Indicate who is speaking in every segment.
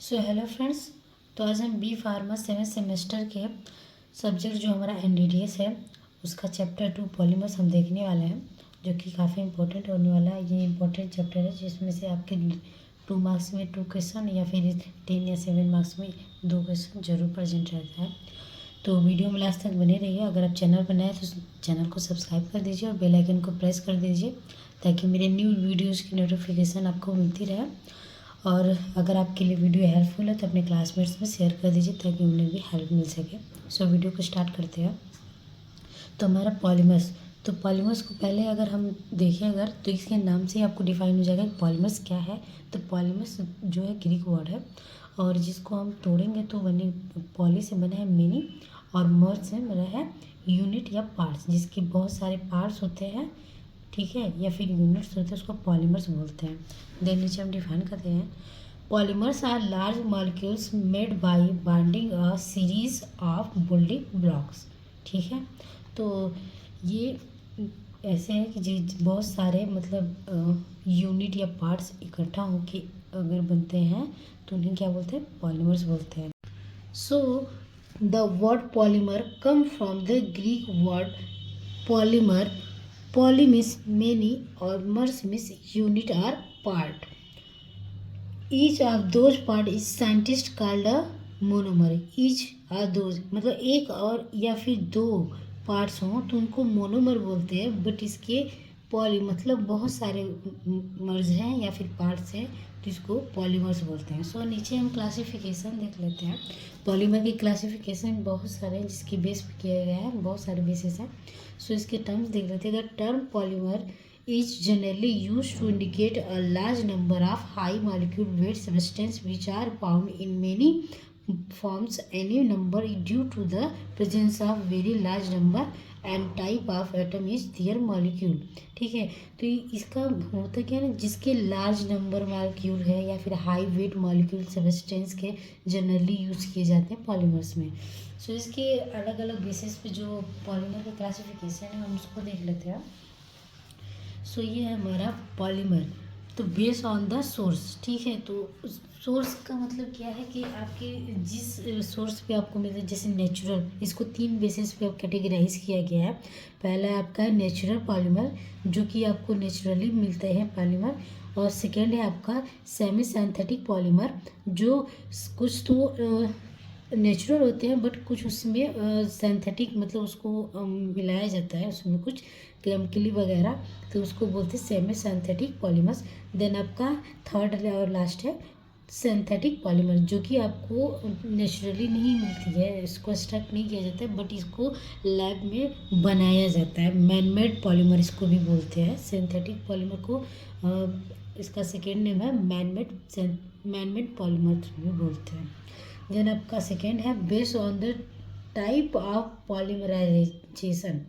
Speaker 1: So hello friends. तो आज हम बी फार्मा 7 सेमेस्टर के सब्जेक्ट जो हमारा एनडीडीएस है उसका चैप्टर 2 पॉलीमर्स हम देखने वाले हैं, जो कि काफ़ी इंपॉर्टेंट होने वाला है। ये इंपॉर्टेंट चैप्टर है जिसमें से आपके 2 मार्क्स में 2 क्वेश्चन या फिर 10 या 7 मार्क्स में 2 क्वेश्चन जरूर प्रेजेंट रहता है। तो वीडियो में लास्ट तक बने रहिए। अगर आप चैनल पर नए हैं तो चैनल को सब्सक्राइब कर दीजिए और बेल आइकन को प्रेस कर दीजिए ताकि मेरे न्यू वीडियोज़ की नोटिफिकेशन आपको मिलती रहे। और अगर आपके लिए वीडियो हेल्पफुल है तो अपने क्लासमेट्स में शेयर कर दीजिए ताकि उन्हें भी हेल्प मिल सके। सो वीडियो को स्टार्ट करते हैं। तो हमारा पॉलीमर्स, तो पॉलीमर्स को पहले अगर हम देखें तो इसके नाम से ही आपको डिफाइन हो जाएगा कि पॉलीमर्स क्या है। तो पॉलीमर्स जो है ग्रीक वर्ड है और जिसको हम तोड़ेंगे तो बने पॉली से बना है मेनी और मर्ज से बना है यूनिट या पार्ट्स, जिसके बहुत सारे पार्ट्स होते हैं, ठीक है, या फिर यूनिट्स होते हैं, उसको पॉलीमर्स बोलते हैं। देन नीचे हम डिफाइन करते हैं polymers are large molecules made by binding a series of building blocks. ठीक है, तो ये ऐसे है कि जी बहुत सारे यूनिट या पार्ट्स इकट्ठा होके अगर बनते हैं तो उन्हें क्या बोलते हैं, पॉलीमर्स बोलते हैं। So the word polymer come from the Greek word polymer, poly means many or mers means unit or part. Each of those part is scientist called a monomer. Each or those मतलब एक और या फिर दो parts हों तो उनको monomer बोलते हैं। बट इसके पॉली मतलब बहुत सारे मर्ज हैं या फिर पार्ट्स हैं तो इसको पॉलीमर्स बोलते हैं। सो नीचे हम क्लासिफिकेशन देख लेते हैं। पॉलीमर की क्लासिफिकेशन बहुत सारे हैं जिसकी बेस पे किया गया है, बहुत सारे बेसिस हैं। सो इसके टर्म्स देख लेते हैं। The term polymer is generally used to indicate a large number of high molecule weight substances which are found in many forms. Any number due to the presence of very large number and type of atom is their molecule. ठीक है, तो इसका होता क्या है ना, जिसके large number molecule है या फिर हाई वेट मॉलिक्यूल सब्सटेंस के जनरली यूज़ किए जाते हैं पॉलीमर्स में। सो इसके अलग अलग बेसिस पे जो पॉलीमर का क्लासिफिकेशन है हम उसको देख लेते हैं। सो ये है हमारा पॉलीमर। तो बेस ऑन द सोर्स, ठीक है, तो सोर्स का मतलब क्या है कि आपके जिस सोर्स पे आपको मिलता है, जैसे नेचुरल, इसको 3 बेसिस पे कैटेगराइज किया गया है। पहला है आपका नेचुरल पॉलीमर जो कि आपको नेचुरली मिलते हैं पॉलीमर, और सेकेंड है आपका सेमी सिंथेटिक पॉलीमर जो कुछ तो नेचुरल होते हैं बट कुछ उसमें सिंथेटिक मतलब उसको मिलाया जाता है, उसमें कुछ केमिकली वगैरह, तो उसको बोलते हैं सेमी सिंथेटिक पॉलीमर्स। देन आपका थर्ड और लास्ट है सिंथेटिक पॉलीमर जो कि आपको नेचुरली नहीं मिलती है, इसको एक्सट्रैक्ट नहीं किया जाता है बट इसको लैब में बनाया जाता है। मैन मेड पॉलीमर इसको भी बोलते हैं। सिंथेटिक पॉलीमर को इसका सेकेंड नेम है मैन मेड पॉलीमर भी बोलते हैं। देन आपका सेकेंड है based on the type of polymerization.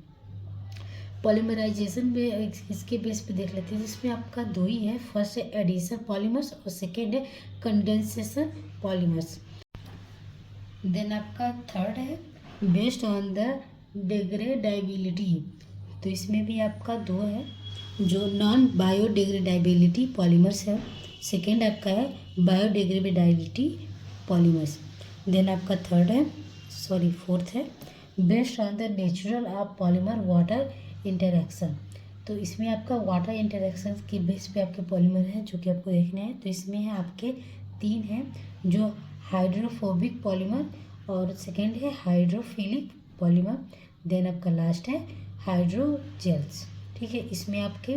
Speaker 1: Polymerization में इसके बेस पे देख लेते हैं, जिसमें आपका 2 ही है। फर्स्ट है एडिशन पॉलीमर्स और सेकेंड है कंडेंसेशन पॉलीमर्स। देन आपका थर्ड है बेस्ड ऑन द डिग्रेडेबिलिटी, तो इसमें भी आपका 2 है जो नॉन बायोडिग्रेडेबिलिटी पॉलीमर्स है। सेकेंड आपका है बायोडिग्रेडेबिलिटी पॉलीमर्स। देन आपका फोर्थ है based on the natural of polymer water interaction, तो इसमें आपका वाटर इंटरेक्शन के बेस पे आपके पॉलीमर है जो कि आपको देखना है। तो इसमें है आपके 3 हैं जो हाइड्रोफोबिक पॉलीमर और सेकेंड है हाइड्रोफिलिक पॉलीमर। देन आपका लास्ट है हाइड्रोजेल्स। ठीक है, इसमें आपके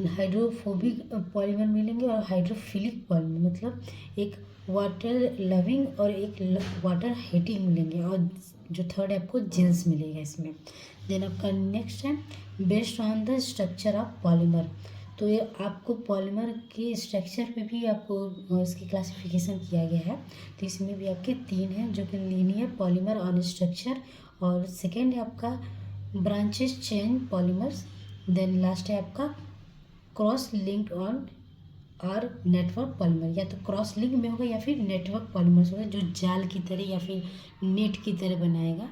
Speaker 1: हाइड्रोफोबिक पॉलीमर मिलेंगे और हाइड्रोफिलिक पॉलीमर मतलब एक वाटर लविंग और एक वाटर हेटिंग मिलेंगे, और जो थर्ड है आपको जेल्स मिलेगा इसमें। देन आपका नेक्स्ट है based on the structure of polymer, तो ये आपको पॉलीमर के स्ट्रक्चर पे भी आपको इसकी क्लासिफिकेशन किया गया है। तो इसमें भी आपके 3 हैं जो कि लीनियर पॉलीमर ऑन स्ट्रक्चर, और सेकेंड है आपका branches chain polymers. Then last है आपका क्रॉस लिंक्ड ऑन और नेटवर्क पॉलीमर, या तो क्रॉस लिंक में होगा या फिर नेटवर्क पॉलीमर्स होगा जो जाल की तरह या फिर नेट की तरह बनाएगा।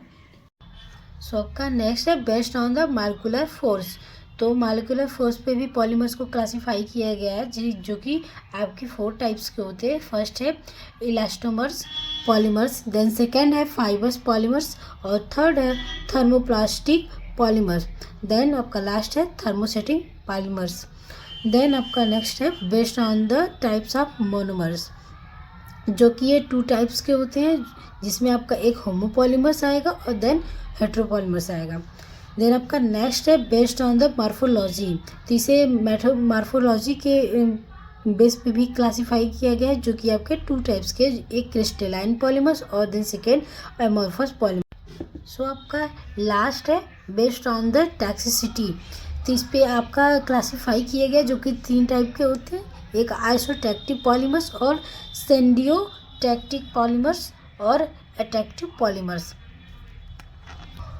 Speaker 1: सो आपका नेक्स्ट है based on the molecular force, तो मॉलिक्यूलर फोर्स पे भी पॉलीमर्स को क्लासीफाई किया गया है जो कि आपके 4 टाइप्स के होते हैं। फर्स्ट है इलास्टोमर्स पॉलीमर्स, देन सेकेंड है फाइबर्स पॉलीमर्स और थर्ड है थर्मोप्लास्टिक पॉलीमर्स, देन आपका लास्ट है थर्मोसेटिंग पॉलीमर्स। देन आपका नेक्स्ट है based on the types of monomers, जो कि ये 2 टाइप्स के होते हैं, जिसमें आपका एक होमोपॉलीमर्स आएगा और देन हेट्रोपॉलीमर्स आएगा। देन आपका नेक्स्ट है बेस्ड ऑन द मॉर्फोलॉजी, तो इसे मॉर्फोलॉजी के बेस पे भी क्लासीफाई किया गया है, जो कि आपके 2 टाइप्स के, एक क्रिस्टलाइन पॉलीमर्स और देन सेकेंड एमोर्फस पॉलीमर। सो आपका लास्ट है बेस्ड ऑन द टॉक्सिसिटी, तो इस पे आपका क्लासीफाई किया गया जो कि 3 टाइप के होते हैं, एक आइसोटैक्टिव पॉलीमर्स और सेंडियोटैक्टिक पॉलीमर्स और अट्रैक्टिव पॉलीमर्स।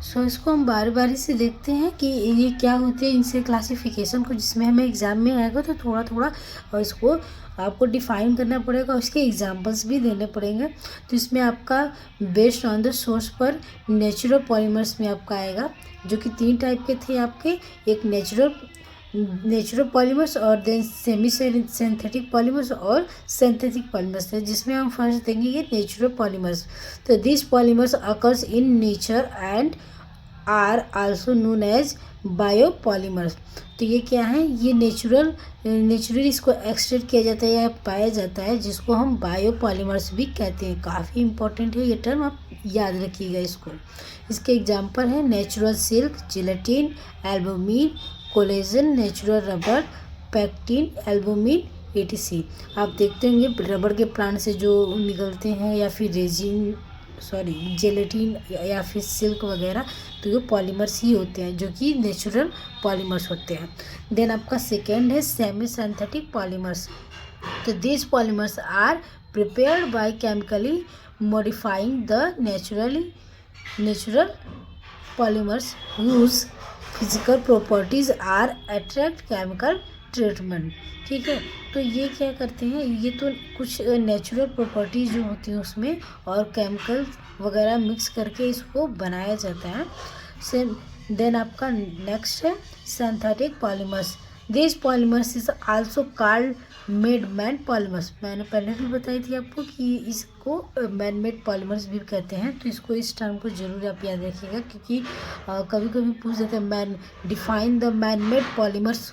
Speaker 1: सो इसको हम बारी बारी से देखते हैं कि ये क्या होते हैं, इनसे क्लासिफिकेशन को, जिसमें हमें एग्जाम में आएगा तो थोड़ा थोड़ा और इसको आपको डिफाइन करना पड़ेगा, उसके एग्जांपल्स भी देने पड़ेंगे। तो इसमें आपका बेस्ड ऑन द सोर्स पर नेचुरल पॉलीमर्स में आपका आएगा, जो कि 3 टाइप के थे आपके, एक नेचुरल पॉलीमर्स और देन सेमी सिंथेटिक पॉलीमर्स और सिंथेटिक पॉलीमर्स है, जिसमें हम फर्स्ट देंगे ये नेचुरल पॉलीमर्स। तो this polymers occurs in nature and are also known as biopolymers. तो ये क्या है, ये नेचुरली इसको एक्सट्रैक्ट किया जाता है या पाया जाता है, जिसको हम बायोपॉलीमर्स भी कहते हैं। काफ़ी इंपॉर्टेंट है ये टर्म, आप याद रखिएगा इसको। इसके एग्जांपल है natural silk, gelatin, albumin, collagen, natural rubber, pectin, albumin, etc। आप देखते होंगे रबर के प्लांट से जो निकलते हैं, या फिर जेलेटिन या फिर सिल्क वगैरह, तो ये पॉलीमर्स ही होते हैं, जो कि नेचुरल पॉलीमर्स होते हैं। देन आपका सेकेंड है सेमी सिंथेटिक पॉलीमर्स। तो this polymers are prepared by chemically modifying the natural polymers whose physical properties are attract chemical treatment. ठीक है, तो ये क्या करते हैं, ये तो कुछ नेचुरल प्रॉपर्टीज जो होती हैं उसमें और केमिकल वगैरह मिक्स करके इसको बनाया जाता है। देन आपका नेक्स्ट है synthetic polymers. This polymers is also called made man polymers. मैंने पहले भी बताई थी आपको कि इसको मैन मेड पॉलीमर्स भी कहते हैं, तो इसको इस टर्म को जरूर आप याद रखिएगा, क्योंकि कभी कभी पूछ देते हैं define the man made polymers.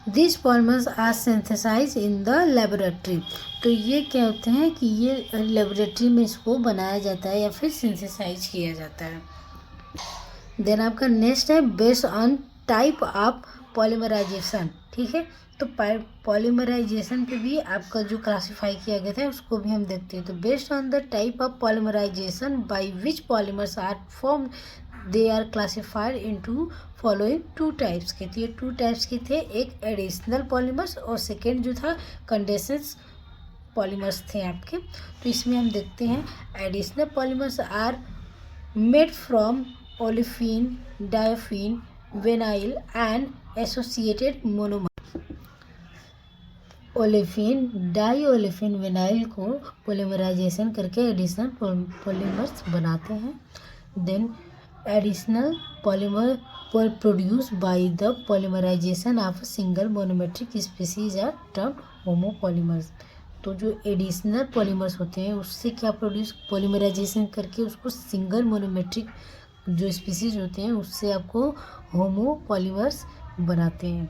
Speaker 1: This polymers are synthesize in the laboratory. तो ये क्या होते हैं कि ये लेबोरेटरी में इसको बनाया जाता है या फिर सिंथेसाइज किया जाता है। देन आपका नेक्स्ट है based on type of polymerization. ठीक है, तो पॉलीमराइजेशन पे भी आपका जो क्लासीफाई किया गया था उसको भी हम देखते हैं। तो based on the type of polymerization by which polymers are form, they are classified into following 2 types के। तो ये 2 टाइप्स के थे, एक एडिशनल पॉलीमर्स और सेकेंड जो था कंडेंसेस पॉलीमर्स थे आपके। तो इसमें हम देखते हैं additional polymers are made from olefin, diolefin, vinyl and associated monomer. Olefin, diolefin, vinyl को पॉलीमराइजेशन करके एडिशनल पॉलीमर्स बनाते हैं। Then additional polymer produce by the polymerisation of single monomeric species are termed homopolymers. तो जो additional polymers होते हैं उससे क्या प्रोड्यूस, पॉलीमराइजेशन करके उसको सिंगल मोनोमेट्रिक जो स्पीसीज होते हैं उससे आपको होमोपॉलीमर्स बनाते हैं।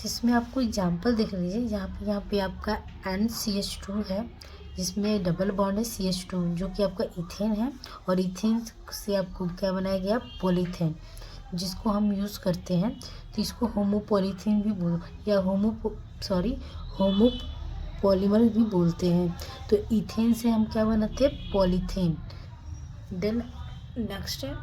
Speaker 1: जिसमें आपको एग्जांपल देख लीजिए, यहाँ पे आपका NCH2 है, जिसमें डबल बॉन्ड है CH2, जो कि आपका इथेन है, और इथेन से आपको क्या बनाया गया, पॉलीथेन, जिसको हम यूज़ करते हैं। तो इसको होमोपॉलीथेन भी या होमोपॉलीमर भी बोलते हैं। तो इथेन से हम क्या बनाते हैं, पॉलीथेन। देन नेक्स्ट है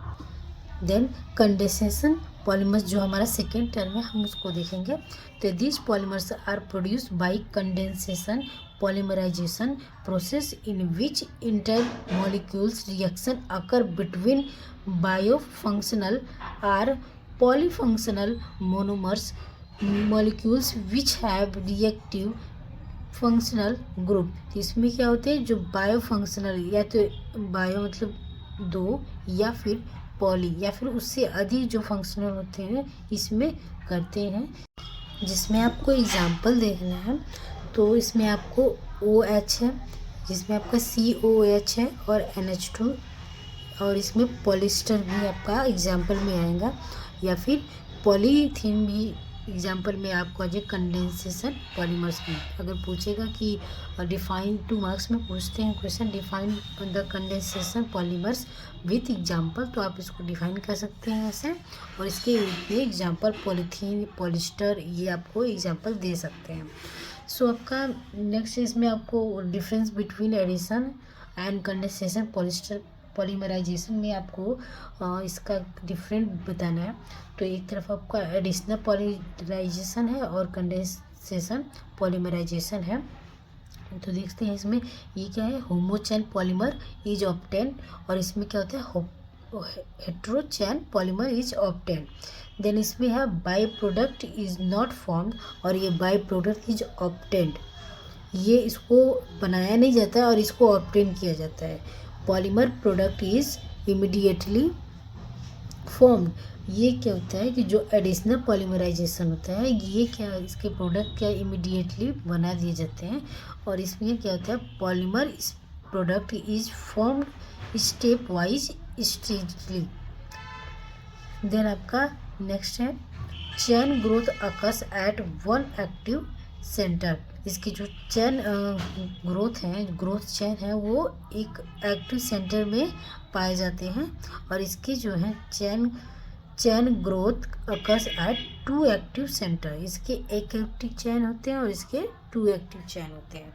Speaker 1: कंडेंसेशन पॉलीमर्स, जो हमारा सेकेंड टर्म है, हम उसको देखेंगे। तो this polymers are produced by condensation polymerization process in which intermolecules reaction occur between biofunctional or polyfunctional monomers molecules which have reactive functional group. इसमें क्या होते हैं, जो बायो फंक्शनल, या तो बायो मतलब 2 या फिर पॉली या फिर उससे अधिक जो फंक्शनल होते हैं इसमें करते हैं, जिसमें आपको एग्जाम्पल देखना है। तो इसमें आपको OH है, जिसमें आपका COH है और NH2, और इसमें पॉलिस्टर भी आपका एग्जाम्पल में आएगा, या फिर पॉलीथीन भी एग्जाम्पल में आपको आ जाए। कंडेंसेशन पॉलीमर्स में अगर पूछेगा कि डिफाइन 2 मार्क्स में पूछते हैं question, define the condensation polymers with example, तो आप इसको डिफाइन कर सकते हैं ऐसे, और इसके एग्जाम्पल पॉलीथीन, पॉलिस्टर, ये आपको एग्जाम्पल दे सकते हैं। सो आपका नेक्स्ट इसमें आपको difference between addition and condensation polymerization में आपको इसका डिफरेंट बताना है। तो एक तरफ आपका एडिशनल पॉलीमराइजेशन है और कंडेंसेशन पॉलीमराइजेशन है। तो देखते हैं इसमें ये क्या है, होमोचैन पॉलीमर इज ऑब्टेन, और इसमें क्या होता है हेट्रोचैन पॉलीमर इज ऑब्टेन। देन इसमें है by product is not formed, और ये बाई प्रोडक्ट इज ऑब्टेन्ड, ये इसको बनाया नहीं जाता है और इसको ऑब्टेन किया जाता है। Polymer product is immediately formed, ये क्या होता है कि जो एडिशनल पॉलीमराइजेशन होता है ये क्या, इसके प्रोडक्ट क्या इमीडिएटली बना दिए जाते हैं, और इसमें क्या होता है polymer product is formed step wise straightly. Then आपका नेक्स्ट है chain growth occurs at one active centre, इसकी जो चैन ग्रोथ है, ग्रोथ चैन है, वो एक एक्टिव सेंटर में पाए जाते हैं, और इसके जो है chain growth occurs at 2 active centre, इसके एक एक्टिव चैन होते हैं और इसके 2 एक्टिव चैन होते हैं।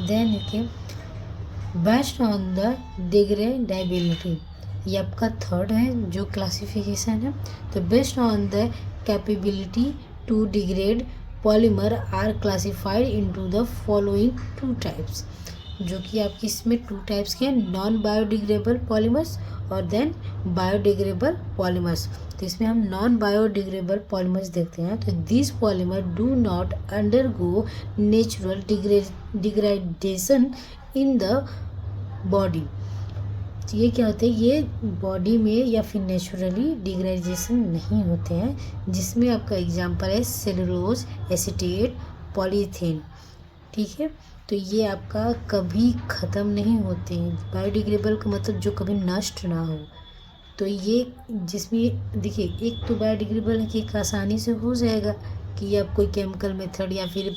Speaker 1: देन देखिए बेस्ड ऑन द डिग्रेडेबिलिटी, ये आपका थर्ड है जो क्लासिफिकेशन है। तो based on the capability to degrade polymer are classified into the following 2 types, जो कि आपकी इसमें 2 टाइप्स के हैं, नॉन बायोडिग्रेडेबल पॉलीमर्स और देन बायोडिग्रेडेबल पॉलीमर्स। तो इसमें हम नॉन बायोडिग्रेडेबल पॉलीमर्स देखते हैं। तो this polymer do not undergo natural degradation in the body, तो ये क्या होते हैं, ये बॉडी में या फिर नेचुरली डिग्रेडेशन नहीं होते हैं, जिसमें आपका एग्जांपल है सेलुलोज, एसीटेट, पॉलीथीन। ठीक है, तो ये आपका कभी ख़त्म नहीं होते हैं। बायोडिग्रेडेबल का मतलब जो कभी नष्ट ना हो। तो ये जिसमें देखिए एक तो बायोडिग्रेडेबल है कि एक आसानी से हो जाएगा कि आप कोई केमिकल मेथड या फिर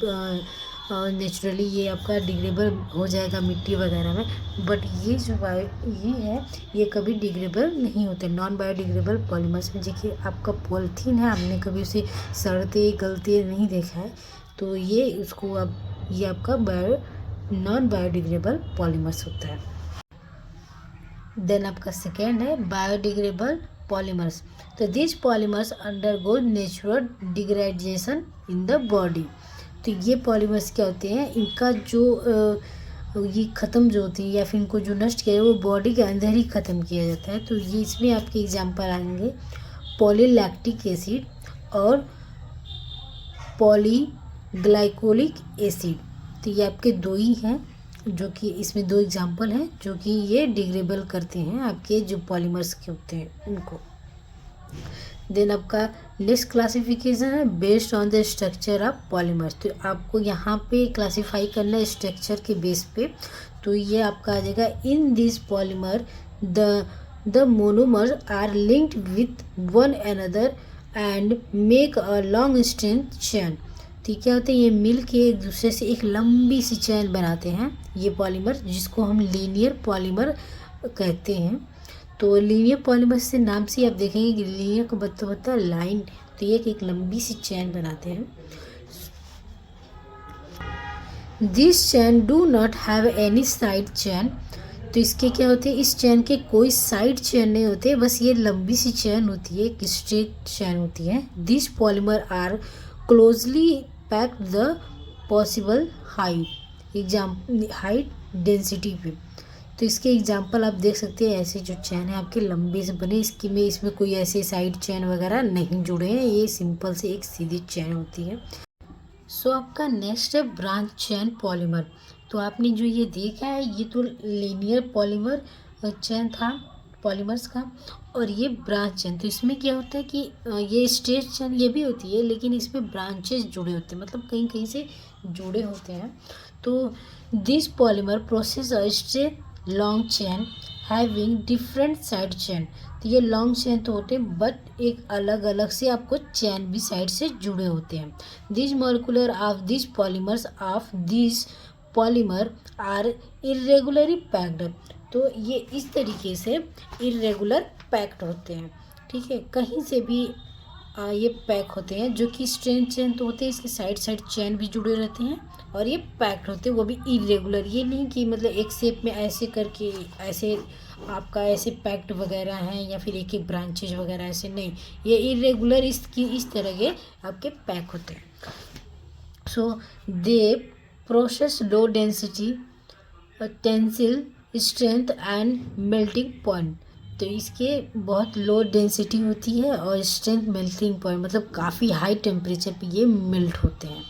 Speaker 1: नेचुरली ये आपका डिग्रेडेबल हो जाएगा मिट्टी वगैरह में, बट ये जो ये है ये कभी डिग्रेडेबल नहीं होते। नॉन बायोडिग्रेडेबल पॉलीमर्स में देखिए आपका पॉलीथीन है, आपने कभी उसे सड़ते गलते नहीं देखा है, तो ये उसको अब ये आपका नॉन बायोडिग्रेडेबल पॉलीमर्स होता है। देन आपका सेकेंड है बायोडिग्रेडेबल पॉलीमर्स। तो this polymers undergo natural degradation in the body. तो ये पॉलीमर्स क्या होते हैं, इनका जो ये ख़त्म जो होती है या फिर इनको जो नष्ट किया है वो बॉडी के अंदर ही ख़त्म किया जाता है। तो ये इसमें आपके एग्जांपल आएंगे पॉलीलैक्टिक एसिड और पॉलीग्लाइकोलिक एसिड। तो ये आपके 2 ही हैं, जो कि इसमें 2 एग्जांपल हैं जो कि ये डिग्रेडेबल करते हैं आपके जो पॉलीमर्स के होते हैं उनको। देन आपका नेक्स्ट क्लासिफिकेशन है based on the structure of polymers. तो आपको यहाँ पे क्लासीफाई करना है स्ट्रक्चर के बेस पे। तो ये आपका आ जाएगा in this polymer the monomer are linked with one another and make a long strength chain. तो क्या होता है, ये मिल के एक दूसरे से एक लंबी सी चैन बनाते हैं ये पॉलीमर, जिसको हम लीनियर पॉलीमर कहते हैं। तो लीनियर पॉलीमर से नाम से आप देखेंगे कि लीनियर का मतलब होता है लाइन, तो ये एक लंबी सी चैन बनाते हैं। This chain do not have any side chain. तो इसके क्या होते हैं, इस चैन के कोई साइड चैन नहीं होते, बस ये लंबी सी चैन होती है, एक स्ट्रेट चैन होती है। This polymer are closely packed the possible height density पे। तो इसके एग्जांपल आप देख सकते हैं, ऐसे जो चैन है आपकी लंबी से बने, इसमें कोई ऐसे साइड चैन वगैरह नहीं जुड़े हैं, ये सिंपल से एक सीधी चैन होती है। सो आपका नेक्स्ट है ब्रांच चैन पॉलीमर। तो आपने जो ये देखा है ये तो लीनियर पॉलीमर चैन था पॉलीमर्स का, और ये ब्रांच चैन। तो इसमें क्या होता है कि ये स्ट्रेट चैन ये भी होती है, लेकिन इसमें ब्रांचेस जुड़े होते हैं, मतलब कहीं कहीं से जुड़े होते हैं। तो this polymer process a straight long chain having different side chain. तो ये लॉन्ग चैन तो होते हैं, बट एक अलग अलग से आपको चैन भी साइड से जुड़े होते हैं। This molecular of this polymer are irregularly packed. तो ये इस तरीके से इरेगुलर पैक्ड होते हैं, ठीक है, कहीं से भी ये पैक होते हैं। जो कि स्ट्रेट चैन तो होते हैं, इसके साइड साइड चैन भी जुड़े रहते हैं, और ये पैक्ड होते हैं, वो भी इरेगुलर। ये नहीं कि मतलब एक शेप में ऐसे करके ऐसे आपका ऐसे पैक्ड वगैरह हैं, या फिर एक एक ब्रांचेज वगैरह ऐसे नहीं, ये इरेगुलर इस तरह के आपके पैक होते हैं। So they process low density tensile strength and melting point. तो इसके बहुत लो डेंसिटी होती है और स्ट्रेंथ मेल्टिंग पॉइंट, मतलब काफ़ी हाई टेम्परेचर पे ये मेल्ट होते हैं।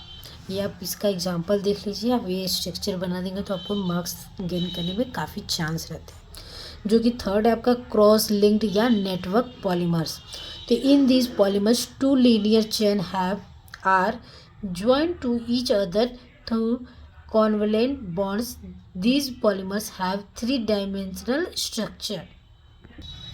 Speaker 1: ये आप इसका एग्जांपल देख लीजिए, आप ये स्ट्रक्चर बना देंगे तो आपको मार्क्स गेन करने में काफ़ी चांस रहते हैं। जो कि थर्ड है आपका क्रॉस लिंक्ड या नेटवर्क पॉलीमर्स। तो in this polymers two linear chain are joint to each other through covalent bonds. These polymers have 3-dimensional structure.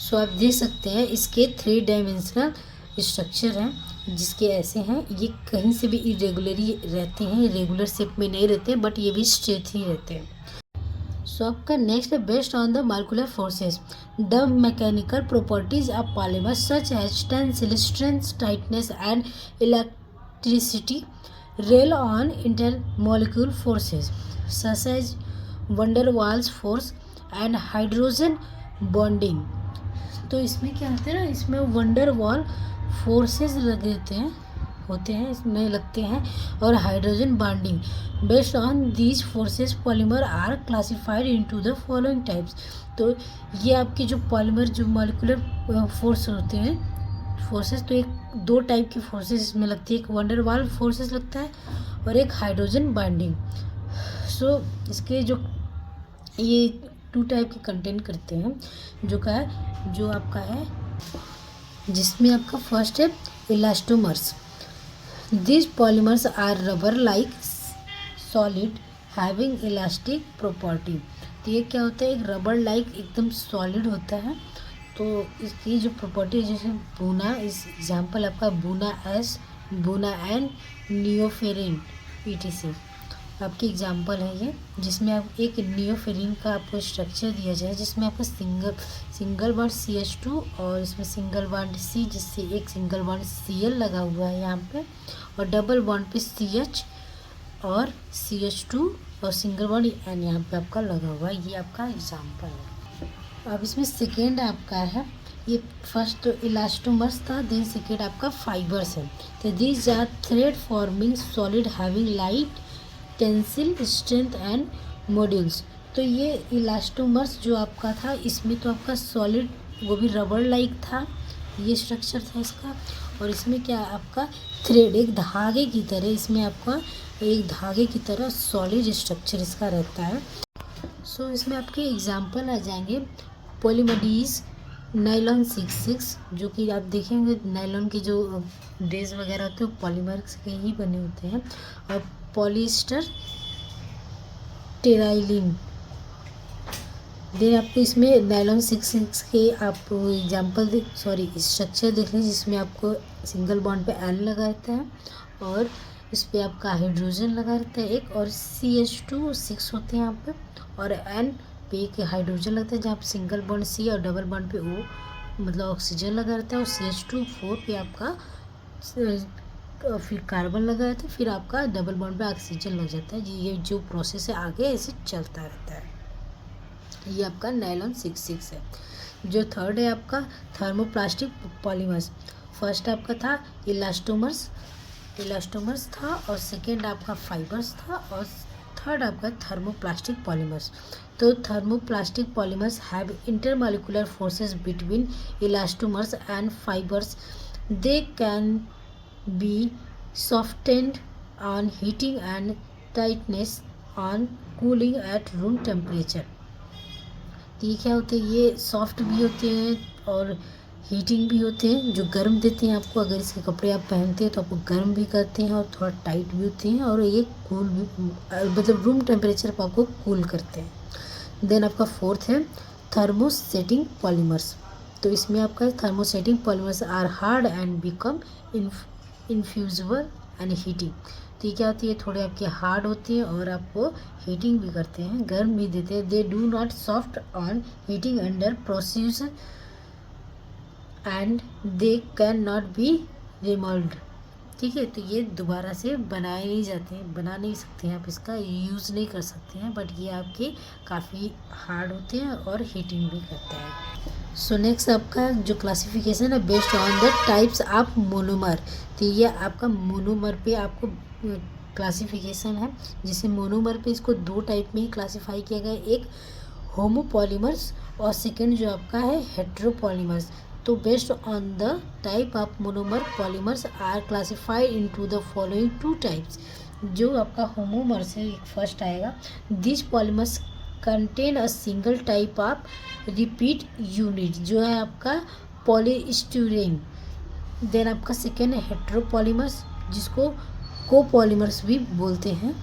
Speaker 1: So आप देख सकते हैं इसके 3 डायमेंशनल स्ट्रक्चर हैं, जिसके ऐसे हैं, ये कहीं से भी इरेगुलरली रहते हैं, रेगुलर शेप में नहीं रहते हैं, बट ये भी स्ट्रेट ही रहते हैं। सो आपका नेक्स्ट है based on the molecular forces the mechanical properties of polymer such as tensile strength tightness and electricity rely on intermolecular forces such as van der Waals force and hydrogen bonding। तो इसमें क्या होता है ना, इसमें one डर वाल forces होते हैं इसमें लगते हैं, और hydrogen bonding. Based on these forces polymer are classified into the following types. तो ये आपके जो पॉलीमर जो मॉलिक्यूलर फोर्स होते हैं फोर्सेस, तो एक 2 टाइप की फोर्सेस इसमें लगती है, एक वंडर वाल फोर्सेस लगता है और एक हाइड्रोजन बाइंडिंग। सो इसके जो ये 2 टाइप के कंटेंट करते हैं, जो आपका है, जिसमें आपका फर्स्ट है elastomers. This polymers are rubber like solid having elastic property. तो ये क्या होता है, एक रबर लाइक एकदम सॉलिड होता है। तो इसकी जो प्रॉपर्टी जैसे बूना, इस एग्जांपल आपका buna S, buna N, neoprene ETC आपकी एग्जांपल है ये, जिसमें आप एक नियोफेरिन का आपको स्ट्रक्चर दिया जाए, जिसमें आपको सिंगल बॉन्ड CH2 और इसमें सिंगल बॉन्ड C, जिससे एक सिंगल बॉन्ड Cl लगा हुआ है यहाँ पे, और डबल बॉन्ड पे CH और CH2 और सिंगल बॉन्ड N यहाँ पे आपका लगा हुआ है। ये आपका एग्जांपल है। अब इसमें सेकेंड आपका है, ये फर्स्ट तो इलास्टोमर्स था, देन सेकेंड आपका फाइबर्स है। तो these are thread forming solid having light tensile strength and modulus. तो ये इलास्टोमर्स जो आपका था, इसमें तो आपका सॉलिड, वो भी रबर लाइक था, ये स्ट्रक्चर था इसका। और इसमें क्या आपका थ्रेड, एक धागे की तरह, इसमें आपका एक धागे की तरह सॉलिड स्ट्रक्चर इसका रहता है। सो इसमें आपके एग्जाम्पल आ जाएंगे पॉलीमडीज नायलॉन 66, जो कि आप देखेंगे नायलॉन के जो ड्रेस वगैरह होते हैं पॉलीमर के ही बने होते हैं, और पॉलिएस्टर टेराइलिन। देन आपको इसमें नायलॉन 66 के आप एग्जाम्पल स्ट्रक्चर देख लीजिए, जिसमें आपको सिंगल बॉन्ड पे N लगा रहता है, और इस पर आपका हाइड्रोजन लगा रहता है एक, और CH2 6 होते हैं यहाँ पे, और N पे एक हाइड्रोजन लगता है, जहाँ पे सिंगल बॉन्ड C और डबल बॉन्ड पे O मतलब ऑक्सीजन लगा रहता है, और CH2 4 पे आपका फिर कार्बन लगा रहता है, फिर आपका डबल बॉन्ड पे ऑक्सीजन लग जाता है। ये जो प्रोसेस है आगे ऐसे चलता रहता है। ये आपका नायलॉन 66 है। जो थर्ड है आपका थर्मोप्लास्टिक पॉलीमर्स। फर्स्ट आपका था इलास्टोमर्स था, और सेकेंड आपका फाइबर्स था, और थर्ड आपका थर्मोप्लास्टिक पॉलीमर्स। तो thermoplastic polymers have intermolecular forces between elastomers and fibers. They can be softened on heating and tightness on cooling at room temperature. तो ये क्या होते हैं, ये सॉफ्ट भी होते हैं और हीटिंग भी होते हैं, जो गर्म देते हैं आपको। अगर इसके कपड़े आप पहनते हैं तो आपको गर्म भी करते हैं और थोड़ा टाइट भी होते हैं, और ये कूल भी, मतलब रूम टेम्परेचर पर आपको कूल करते हैं। देन आपका फोर्थ है थर्मोसेटिंग पॉलीमर्स। तो इसमें आपका thermosetting polymers are hard and become infusible and heating. तो ये क्या होती है, थोड़े आपके हार्ड होती हैं और आपको हीटिंग भी करते हैं, गर्म भी देते हैं। They do not soft on heating under process and they can not be remould. ठीक है, तो ये दोबारा से बनाए नहीं जाते हैं, बना नहीं सकते हैं आप, इसका यूज़ नहीं कर सकते हैं, बट ये आपके काफ़ी हार्ड होते हैं और हीटिंग भी करते हैं। सो नेक्स्ट आपका जो क्लासिफिकेशन है based on the types of monomer. तो ये आपका मोनोमर पे आपको क्लासिफिकेशन है, जिसे मोनोमर पे इसको दो टाइप में ही क्लासीफाई किया गया है, एक होमोपॉलीमर्स और सेकेंड जो आपका है हेट्रोपॉलीमर्स। तो based on the type of monomer polymers are classified into the following two types. जो आपका होमोमर से फर्स्ट आएगा, this polymers contain a single type of repeat unit, जो है आपका पॉलीस्टीरीन। देन आपका सेकेंड है हेट्रोपॉलीमर्स, जिसको कोपॉलीमर्स भी बोलते हैं।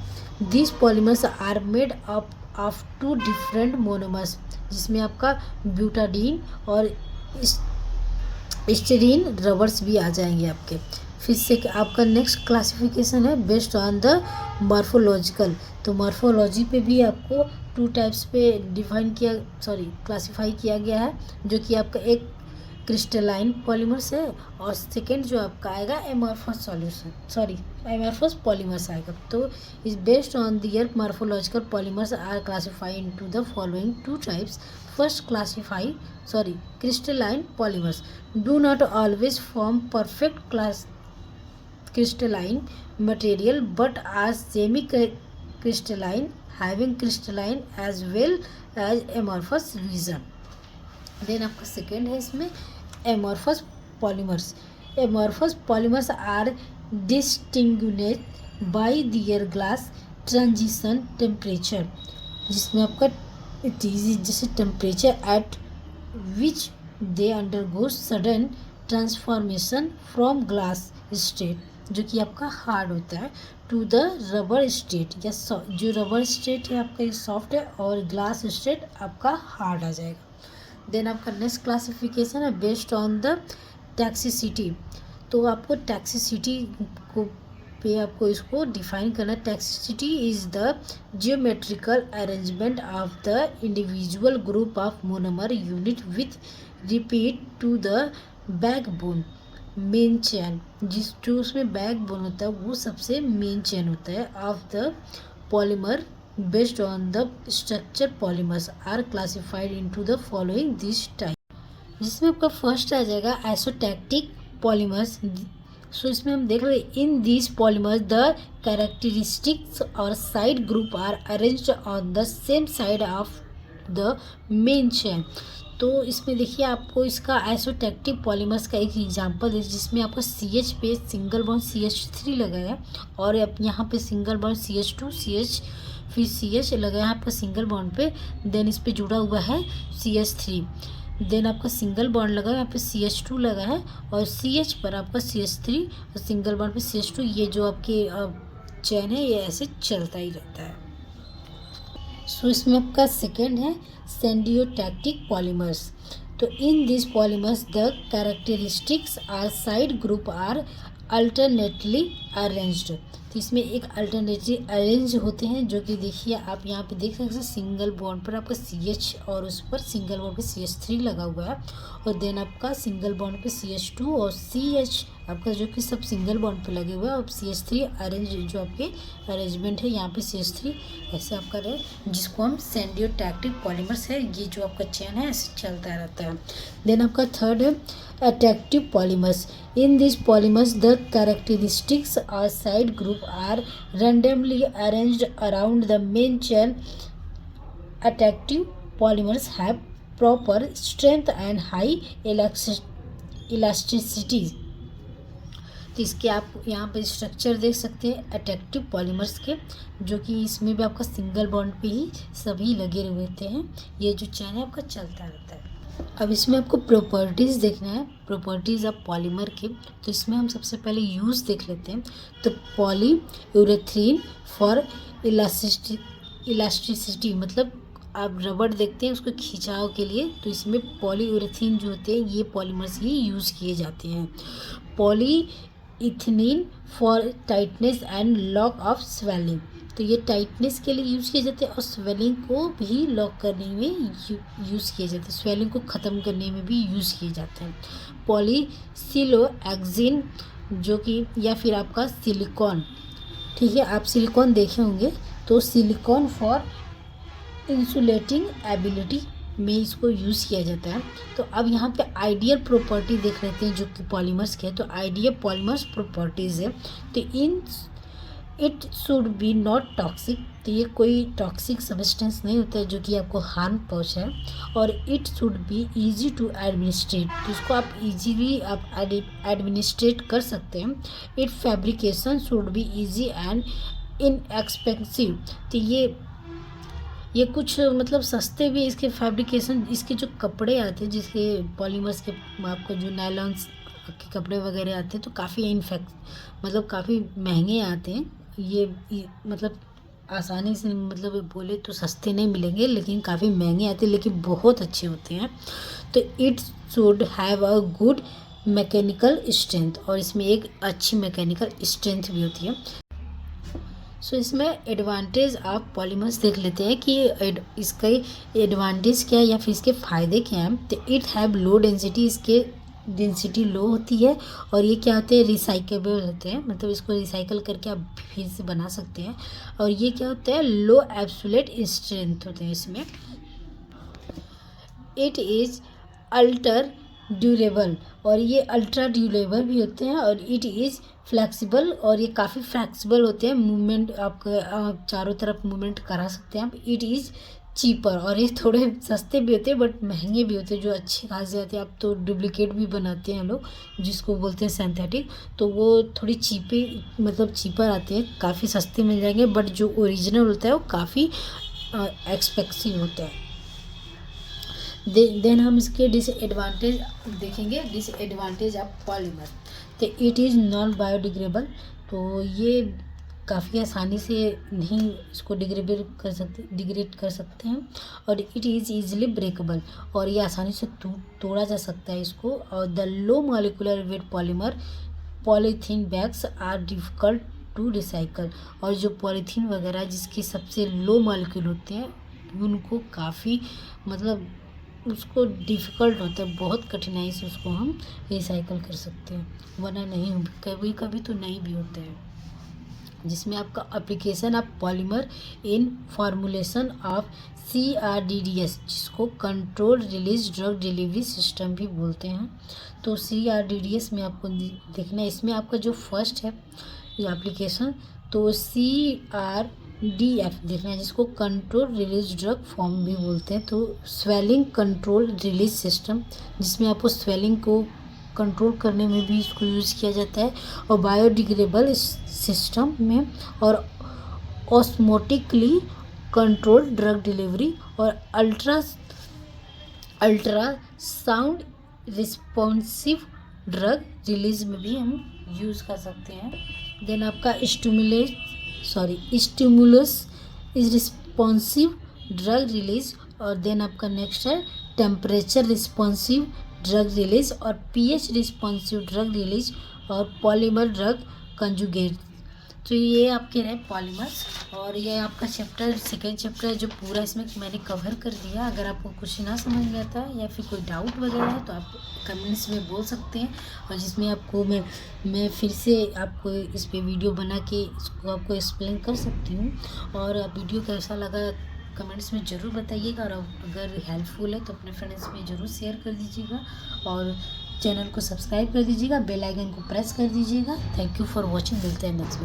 Speaker 1: This polymers are made up of two different monomers, जिसमें आपका ब्यूटाडीन और स्टीरीन रबर्स भी आ जाएंगे आपके। फिर से आपका नेक्स्ट क्लासिफिकेशन है बेस्ड ऑन द मॉर्फोलॉजिकल। तो मॉर्फोलॉजी पे भी आपको टू टाइप्स पे क्लासिफाई किया गया है, जो कि आपका एक क्रिस्टलाइन पॉलीमर्स है और सेकेंड जो आपका आएगा एमॉर्फस पॉलीमर्स आएगा। तो is based on their morphological polymers are classified into the following two types. First crystalline polymers do not always form perfect crystalline material but are semi crystalline, having crystalline as well as amorphous region. Then आपका second है इसमें amorphous polymers are distinguished by their glass transition temperature, जिसमें आपका जैसे temperature at which they undergo sudden transformation from glass state, जो कि आपका hard होता है, टू द रबर स्टेट, या जो रबर स्टेट है आपका ये सॉफ्ट है और ग्लास स्टेट आपका हार्ड आ जाएगा। देन आपका नेक्स्ट क्लासिफिकेशन है बेस्ड ऑन द टैक्सिसिटी। तो आपको टैक्सिसिटी को पे आपको इसको डिफाइन करना। Tacticity is the geometrical arrangement of the individual group of monomer unit with repeat to the backbone main chain, जो उसमें बैकबोन होता है वो सबसे मेन चेन होता है of the polymer. Based on the structure polymers are classified into the following this type, जिसमें आपका फर्स्ट आ जाएगा आइसोटैक्टिक पॉलीमर्स। सो इसमें हम देख रहे हैं in this polymers the characteristics और side group are arranged on the same side of the main chain. तो इसमें देखिए आपको इसका आइसोटैक्टिक पॉलीमर्स का एक एग्जांपल है, जिसमें आपको CH पे सिंगल बॉन्ड CH3 लगा है और यहाँ पे सिंगल बॉन्ड CH2 CH फिर CH लगा है यहाँ पर सिंगल बॉन्ड पे, देन इस पे जुड़ा हुआ है CH3, देन आपका सिंगल बॉन्ड लगा है यहाँ पे CH2 लगा है और CH पर आपका CH3 और सिंगल बॉन्ड पे CH2, ये जो आपके चैन है ये ऐसे चलता ही रहता है। सो इसमें आपका सेकेंड है सेंडियोटैक्टिक पॉलीमर्स। तो in this polymers the characteristics are side group are alternately arranged. तो इसमें एक अल्टरनेटली अरेंज होते हैं, जो कि देखिए आप यहाँ पे देख सकते हैं सिंगल बॉन्ड पर आपका CH और उस पर सिंगल बॉन्ड पे CH3 लगा हुआ है और देन आपका सिंगल बॉन्ड पे CH2 और CH आपका जो कि सब सिंगल बॉन्ड पे लगे हुए हैं और CH3 अरेंज जो आपके अरेंजमेंट है यहाँ पे CH3 ऐसे आपका रहे, जिसको हम सेंडियोटैक्टिक पॉलीमर्स है। ये जो आपका चेन है ऐसे चलता रहता है। देन आपका थर्ड है attractive polymers. In this polymers the characteristics और side group are randomly arranged around the main chain attractive polymers have proper strength and high elasticity। तो इसके आप यहाँ पर स्ट्रक्चर देख सकते हैं अट्रैक्टिव पॉलीमर्स के, जो कि इसमें भी आपका सिंगल बॉन्ड पे ही सभी लगे रहते हैं। ये जो चैन है आपका चलता रहता है। अब इसमें आपको प्रॉपर्टीज़ देखना है, प्रॉपर्टीज़ ऑफ पॉलीमर के। तो इसमें हम सबसे पहले यूज़ देख लेते हैं। तो पॉलीयूरेथ्रीन फॉर इलास्टिसिटी, मतलब आप रबड़ देखते हैं उसको खिंचाव के लिए, तो इसमें पॉलीयूरेथीन जो होते हैं ये पॉलीमर्स ही यूज़ किए जाते हैं। Polyethene for tightness and lock of swelling, तो ये टाइटनेस के लिए यूज़ किए जाते हैं और स्वेलिंग को भी लॉक करने में यूज़ किए जाते हैं, स्वेलिंग को ख़त्म करने में भी यूज़ किए जाते हैं। पॉलीसिलोएक्सिन जो कि, या फिर आपका सिलिकॉन, ठीक है, आप सिलिकॉन देखे होंगे, तो सिलिकॉन फॉर इंसुलेटिंग एबिलिटी में इसको यूज़ किया जाता है। तो अब यहाँ पे आइडियल प्रॉपर्टी देख लेते हैं जो कि पॉलीमर्स के है। तो आइडियल पॉलीमर्स प्रॉपर्टीज़ है, तो it should B not toxic, तो ये कोई टॉक्सिक सब्सटेंस नहीं होता है जो कि आपको हार्म पहुँचाए, और it should be easy to administrate, तो इसको आप इजीली आप एडमिनिस्ट्रेट कर सकते हैं। It fabrication should be easy and inexpensive, तो ये कुछ मतलब सस्ते भी, इसके फैब्रिकेशन, इसके जो कपड़े आते हैं जिसके पॉलीमर्स के, आपको जो नायलॉन्स के कपड़े वगैरह आते हैं, तो काफ़ी मतलब काफ़ी महंगे आते हैं। ये मतलब आसानी से मतलब बोले तो सस्ते नहीं मिलेंगे, लेकिन काफ़ी महंगे आते हैं, लेकिन बहुत अच्छे होते हैं। तो it should have a good mechanical strength, और इसमें एक अच्छी मैकेनिकल स्ट्रेंथ भी होती है। सो इसमें एडवांटेज आप पॉलीमर्स देख लेते हैं कि इसका एडवांटेज क्या है या फिर इसके फ़ायदे क्या हैं। तो इट हैव लो डेंसिटी, इसके डेंसिटी लो होती है, और ये क्या होते हैं, रिसाइकेबल होते हैं, मतलब इसको रिसाइकल करके आप फिर से बना सकते हैं। और ये क्या होता है, लो एब्सोल्यूट स्ट्रेंथ होते हैं इसमें। इट इज़ अल्टर ड्यूरेबल, और ये अल्ट्रा ड्यूरेबल भी होते हैं, और इट इज़ फ्लेक्सिबल, और ये काफ़ी फ्लेक्सिबल होते हैं, मूवमेंट आप चारों तरफ मूवमेंट करा सकते हैं आप। इट इज़ चीपर, और ये थोड़े सस्ते भी होते हैं बट महंगे भी होते हैं, जो अच्छे खासे आते हैं। आप तो डुप्लीकेट भी बनाते हैं लोग जिसको बोलते हैं सिंथेटिक, तो वो थोड़ी मतलब चीपर आते हैं, काफ़ी सस्ते मिल जाएंगे, बट जो ओरिजिनल होता है वो काफ़ी एक्सपेंसिव होता है। देन हम इसके डिसएडवांटेज देखेंगे। डिसएडवांटेज ऑफ पॉलीमर, तो इट इज़ नॉन बायोडिग्रेडेबल, तो ये काफ़ी आसानी से नहीं इसको डिग्रेड कर सकते हैं। और इट इज़ ईजिली ब्रेकेबल, और ये आसानी से तोड़ा जा सकता है इसको। और the low molecular weight polymer polythene bags are difficult to recycle, और जो पॉलीथीन वगैरह जिसके सबसे लो मॉलिक्यूल होते हैं उनको काफ़ी मतलब उसको डिफ़िकल्ट होता है, बहुत कठिनाई से उसको हम रिसाइकल कर सकते हैं, वरना नहीं, कभी कभी तो नहीं भी होते हैं। जिसमें आपका application of polymer in formulation of CRDDS, जिसको control release drug delivery system भी बोलते हैं। तो CRDDS में आपको देखना है, इसमें आपका जो फर्स्ट है एप्लीकेशन, तो CRDF देखना है, जिसको कंट्रोल रिलीज ड्रग फॉर्म भी बोलते हैं। तो स्वेलिंग कंट्रोल रिलीज सिस्टम, जिसमें आपको स्वेलिंग को कंट्रोल करने में भी इसको यूज़ किया जाता है। और बायोडिग्रेडेबल सिस्टम में, और ऑस्मोटिकली कंट्रोल ड्रग डिलीवरी, और अल्ट्रासाउंड रिस्पॉन्सिव ड्रग रिलीज में भी हम यूज़ कर सकते हैं। देन आपका stimulus is responsive drug release, और देन आपका नेक्स्ट है टेम्परेचर रिस्पॉन्सिव ड्रग रिलीज, और pH रिस्पॉन्सिव ड्रग रिलीज, और पॉलीमर ड्रग कंजुगेट। तो ये आपके रहे पॉलीमर्स, और ये आपका सेकेंड चैप्टर है जो पूरा इसमें मैंने कवर कर दिया। अगर आपको कुछ ना समझ में आता है या फिर कोई डाउट वगैरह है तो आप कमेंट्स में बोल सकते हैं, और जिसमें आपको मैं फिर से आपको इस पर वीडियो बना के इसको आपको एक्सप्लेन कर सकती हूँ। और वीडियो कैसा लगा कमेंट्स में ज़रूर बताइएगा, और अगर हेल्पफुल है तो अपने फ्रेंड्स में ज़रूर शेयर कर दीजिएगा, और चैनल को सब्सक्राइब कर दीजिएगा, बेल आइकन को प्रेस कर दीजिएगा। थैंक यू फॉर वॉचिंग, मिलते हैं नेक्स्ट वीडियो।